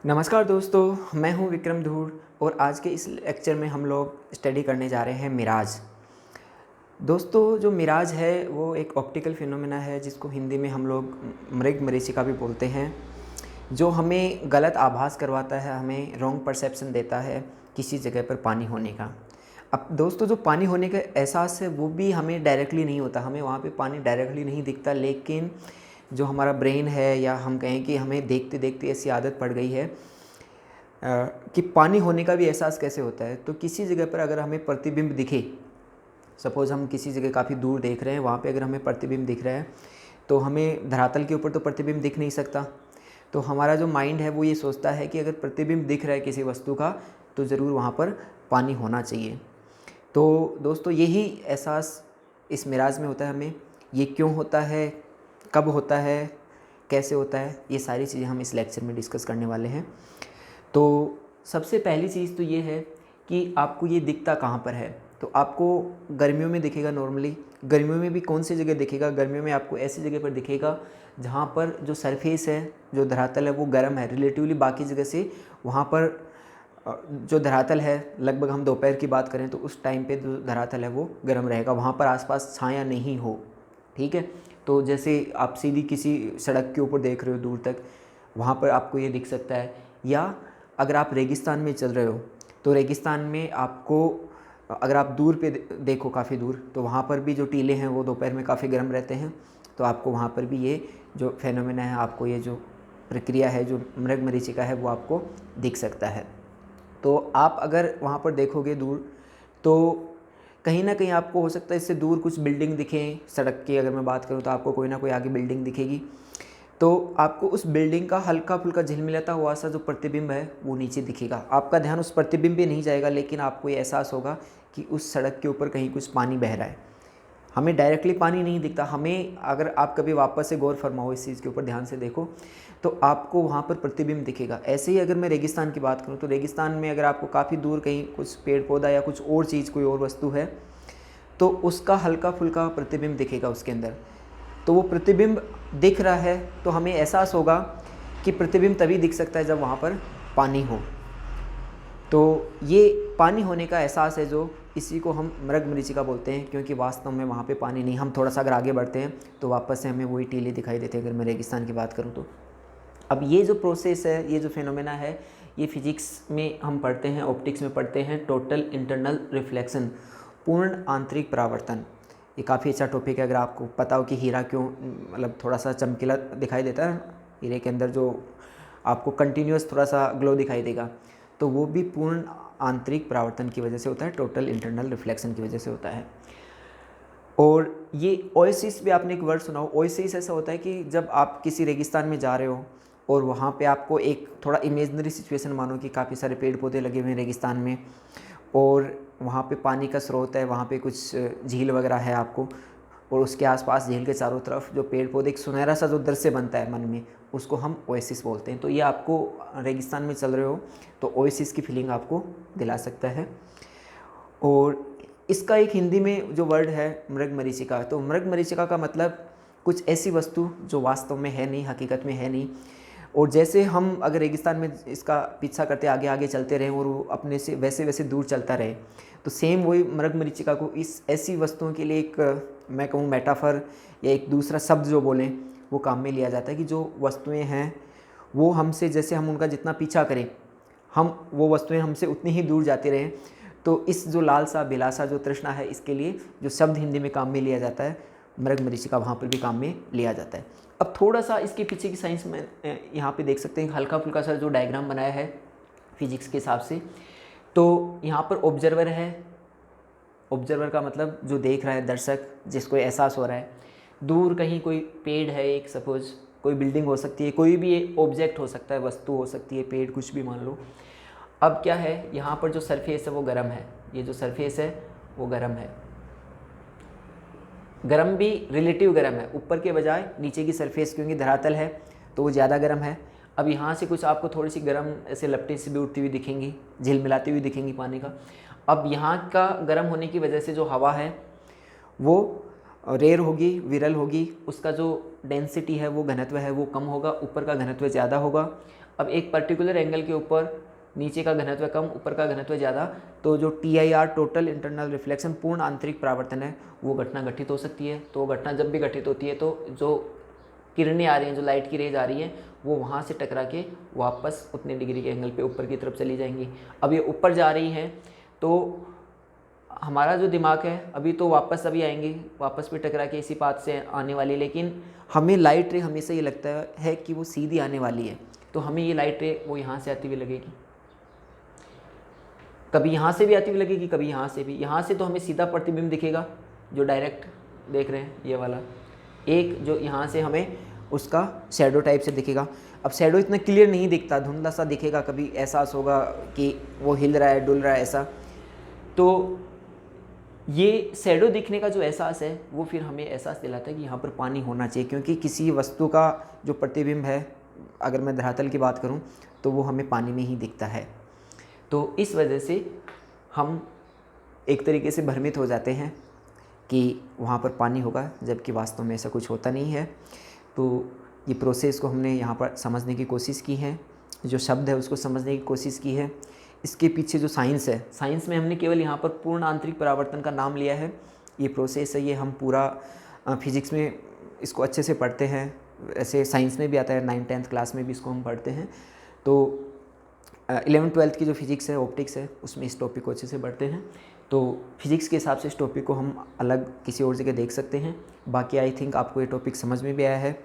नमस्कार दोस्तों, मैं हूं विक्रम धूड़ और आज के इस लेक्चर में हम लोग स्टडी करने जा रहे हैं मिराज। दोस्तों, जो मिराज है वो एक ऑप्टिकल फिनोमेना है जिसको हिंदी में हम लोग मृगमरीचिका भी बोलते हैं, जो हमें गलत आभास करवाता है, हमें रॉन्ग परसेप्शन देता है किसी जगह पर पानी होने का। अब दोस्तों, जो पानी होने का एहसास है वो भी हमें डायरेक्टली नहीं होता, हमें वहाँ पे पानी डायरेक्टली नहीं दिखता, लेकिन जो हमारा ब्रेन है या हम कहें कि हमें देखते देखते ऐसी आदत पड़ गई है कि पानी होने का भी एहसास कैसे होता है। तो किसी जगह पर अगर हमें प्रतिबिंब दिखे, सपोज़ हम किसी जगह काफ़ी दूर देख रहे हैं, वहाँ पे अगर हमें प्रतिबिंब दिख रहा है तो हमें धरातल के ऊपर तो प्रतिबिंब दिख नहीं सकता। तो हमारा जो माइंड है वो ये सोचता है कि अगर प्रतिबिंब दिख रहा है किसी वस्तु का तो ज़रूर वहाँ पर पानी होना चाहिए। तो दोस्तों, यही एहसास इस मिराज में होता है हमें। ये क्यों होता है, कब होता है, कैसे होता है, ये सारी चीज़ें हम इस लेक्चर में डिस्कस करने वाले हैं। तो सबसे पहली चीज़ तो ये है कि आपको ये दिखता कहाँ पर है। तो आपको गर्मियों में दिखेगा नॉर्मली। गर्मियों में भी कौन सी जगह दिखेगा? गर्मियों में आपको ऐसी जगह पर दिखेगा जहाँ पर जो सरफेस है, जो धरातल है वो गर्म है रिलेटिवली बाकी जगह से। वहाँ पर जो धरातल है, लगभग हम दोपहर की बात करें तो उस टाइम पे जो धरातल है वो गर्म रहेगा, वहाँ पर आसपास छाया नहीं हो। ठीक है। तो जैसे आप सीधी किसी सड़क के ऊपर देख रहे हो दूर तक, वहाँ पर आपको ये दिख सकता है। या अगर आप रेगिस्तान में चल रहे हो तो रेगिस्तान में आपको, अगर आप दूर पे देखो काफ़ी दूर, तो वहाँ पर भी जो टीले हैं वो दोपहर में काफ़ी गर्म रहते हैं। तो आपको वहाँ पर भी ये जो फेनोमेना है, आपको ये जो प्रक्रिया है, जो मृगमरीचिका है, वो आपको दिख सकता है। तो आप अगर वहाँ पर देखोगे दूर तो कहीं ना कहीं आपको हो सकता है इससे दूर कुछ बिल्डिंग दिखें। सड़क की अगर मैं बात करूँ तो आपको कोई ना कोई आगे बिल्डिंग दिखेगी। तो आपको उस बिल्डिंग का हल्का फुल्का झिलमिलाता हुआ सा जो प्रतिबिंब है वो नीचे दिखेगा। आपका ध्यान उस प्रतिबिंब पे नहीं जाएगा, लेकिन आपको ये एहसास होगा कि उस सड़क के ऊपर कहीं कुछ पानी बह रहा है। हमें डायरेक्टली पानी नहीं दिखता। हमें, अगर आप कभी वापस से गौर फरमाओ, इस चीज़ के ऊपर ध्यान से देखो, तो आपको वहाँ पर प्रतिबिंब दिखेगा। ऐसे ही अगर मैं रेगिस्तान की बात करूँ तो रेगिस्तान में अगर आपको काफ़ी दूर कहीं कुछ पेड़ पौधा या कुछ और चीज़, कोई और वस्तु है, तो उसका हल्का फुल्का प्रतिबिंब दिखेगा उसके अंदर। तो वो प्रतिबिंब दिख रहा है तो हमें एहसास होगा कि प्रतिबिंब तभी दिख सकता है जब वहाँ पर पानी हो। तो ये पानी होने का एहसास है, जो इसी को हम मृगमरीचिका बोलते हैं, क्योंकि वास्तव में वहाँ पे पानी नहीं। हम थोड़ा सा अगर आगे बढ़ते हैं तो वापस से हमें वही टीले दिखाई देते हैं, अगर मैं रेगिस्तान की बात करूँ तो। अब ये जो प्रोसेस है, ये जो फिनोमेना है, ये फिजिक्स में हम पढ़ते हैं, ऑप्टिक्स में पढ़ते हैं, टोटल इंटरनल रिफ्लेक्शन, पूर्ण आंतरिक परावर्तन। ये काफ़ी अच्छा टॉपिक है। अगर आपको पता हो कि हीरा क्यों मतलब थोड़ा सा चमकीला दिखाई देता है, हीरे के अंदर जो आपको कंटिन्यूस थोड़ा सा ग्लो दिखाई देगा, तो वो भी पूर्ण आंतरिक परावर्तन की वजह से होता है, टोटल इंटरनल रिफ्लेक्शन की वजह से होता है। और ये ओएसिस भी, आपने एक वर्ड सुना हो, ओएसिस ऐसा होता है कि जब आप किसी रेगिस्तान में जा रहे हो और वहाँ पे आपको एक थोड़ा इमेजनरी सिचुएशन मानो कि काफ़ी सारे पेड़ पौधे लगे हुए हैं रेगिस्तान में, और वहाँ पे पानी का स्रोत है, वहाँ पे कुछ झील वगैरह है आपको, और उसके आसपास झील के चारों तरफ जो पेड़ पौधे, एक सुनहरा सा जो दृश्य बनता है मन में, उसको हम ओएसिस बोलते हैं। तो ये आपको, रेगिस्तान में चल रहे हो तो ओएसिस की फीलिंग आपको दिला सकता है। और इसका एक हिंदी में जो वर्ड है मृगमरीचिका, तो मृगमरीचिका का मतलब कुछ ऐसी वस्तु जो वास्तव में है नहीं, हकीकत में है नहीं। और जैसे हम अगर रेगिस्तान में इसका पीछा करते आगे आगे चलते रहें और वो अपने से वैसे वैसे दूर चलता रहे, तो सेम वही मृगमरीचिका को इस ऐसी वस्तुओं के लिए एक, मैं कहूँ मेटाफर या एक दूसरा शब्द जो बोलें वो काम में लिया जाता है, कि जो वस्तुएं हैं वो हमसे, जैसे हम उनका जितना पीछा करें, हम वो वस्तुएं हमसे उतनी ही दूर जाती रहें। तो इस जो लालसा, बिलासा, जो तृष्णा है, इसके लिए जो शब्द हिंदी में काम में लिया जाता है, मृगमरीचिका वहाँ पर भी काम में लिया जाता है। अब थोड़ा सा इसके पीछे की साइंस में यहाँ पे देख सकते हैं, हल्का फुल्का सा जो डायग्राम बनाया है फिजिक्स के हिसाब से। तो यहाँ पर ऑब्जर्वर है, ऑब्जर्वर का मतलब जो देख रहा है, दर्शक, जिसको एहसास हो रहा है। दूर कहीं कोई पेड़ है, एक सपोज कोई बिल्डिंग हो सकती है, कोई भी ऑब्जेक्ट हो सकता है, वस्तु हो सकती है, पेड़, कुछ भी मान लो। अब क्या है, यहाँ पर जो सरफेस है वो गर्म है, ये जो सरफेस है वो गर्म है। गर्म भी रिलेटिव गर्म है, ऊपर के बजाय नीचे की सरफेस, क्योंकि धरातल है तो वो ज़्यादा गर्म है। अब यहाँ से कुछ आपको थोड़ी सी गर्म ऐसे लपटें सी भी उठती हुई दिखेंगी, झिलमिलाती हुई दिखेंगी पानी का। अब यहाँ का गर्म होने की वजह से जो हवा है वो रेयर होगी, विरल होगी, उसका जो डेंसिटी है, वो घनत्व है वो कम होगा, ऊपर का घनत्व ज़्यादा होगा। अब एक पर्टिकुलर एंगल के ऊपर नीचे का घनत्व कम, ऊपर का घनत्व ज़्यादा, तो जो TIR टोटल इंटरनल रिफ्लेक्शन पूर्ण आंतरिक परावर्तन है वो घटना घटित हो सकती है। तो घटना जब भी घटित होती है तो जो किरणें आ रही हैं, जो लाइट की रेज आ रही हैं, वो वहाँ से टकरा के वापस उतने डिग्री के एंगल पे ऊपर की तरफ चली जाएंगी। अब ये ऊपर जा रही हैं तो हमारा जो दिमाग है अभी तो वापस अभी आएंगे, वापस भी टकरा के इसी पाथ से आने वाली, लेकिन हमें लाइट रे हमेशा ये लगता है कि वो सीधी आने वाली है, तो हमें ये लाइट रे वो यहाँ से आती हुई लगेगी, कभी यहाँ से भी आती हुई लगेगी, कभी यहाँ से भी। यहाँ से तो हमें सीधा प्रतिबिंब दिखेगा जो डायरेक्ट देख रहे हैं ये वाला, एक जो यहाँ से हमें उसका शैडो टाइप से दिखेगा। अब शैडो इतना क्लियर नहीं दिखता, धुंधला सा दिखेगा, कभी एहसास होगा कि वो हिल रहा है, डुल रहा है ऐसा। तो ये शैडो दिखने का जो एहसास है वो फिर हमें एहसास दिलाता है कि यहाँ पर पानी होना चाहिए, क्योंकि किसी वस्तु का जो प्रतिबिंब है, अगर मैं धरातल की बात करूँ तो वो हमें पानी में ही दिखता है। तो इस वजह से हम एक तरीके से भ्रमित हो जाते हैं कि वहाँ पर पानी होगा, जबकि वास्तव में ऐसा कुछ होता नहीं है। तो ये प्रोसेस को हमने यहाँ पर समझने की कोशिश की है, जो शब्द है उसको समझने की कोशिश की है। इसके पीछे जो साइंस है, साइंस में हमने केवल यहाँ पर पूर्ण आंतरिक परावर्तन का नाम लिया है। ये प्रोसेस है, ये हम पूरा फिज़िक्स में इसको अच्छे से पढ़ते हैं, ऐसे साइंस में भी आता है, 9th-10th क्लास में भी इसको हम पढ़ते हैं। तो 11th-12th की जो फिज़िक्स है, ऑप्टिक्स है, उसमें इस टॉपिक को अच्छे से पढ़ते हैं। तो फिज़िक्स के हिसाब से इस टॉपिक को हम अलग किसी और जगह देख सकते हैं। बाकी आई थिंक आपको ये टॉपिक समझ में भी आया है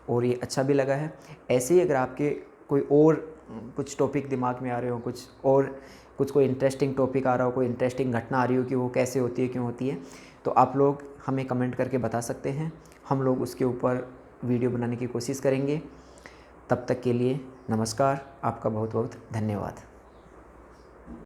और ये अच्छा भी लगा है। ऐसे ही अगर आपके कोई और कुछ टॉपिक दिमाग में आ रहे हो, कोई इंटरेस्टिंग टॉपिक आ रहा हो, कोई इंटरेस्टिंग घटना आ रही हो कि वो कैसे होती है, क्यों होती है, तो आप लोग हमें कमेंट करके बता सकते हैं। हम लोग उसके ऊपर वीडियो बनाने की कोशिश करेंगे। तब तक के लिए नमस्कार, आपका बहुत बहुत धन्यवाद।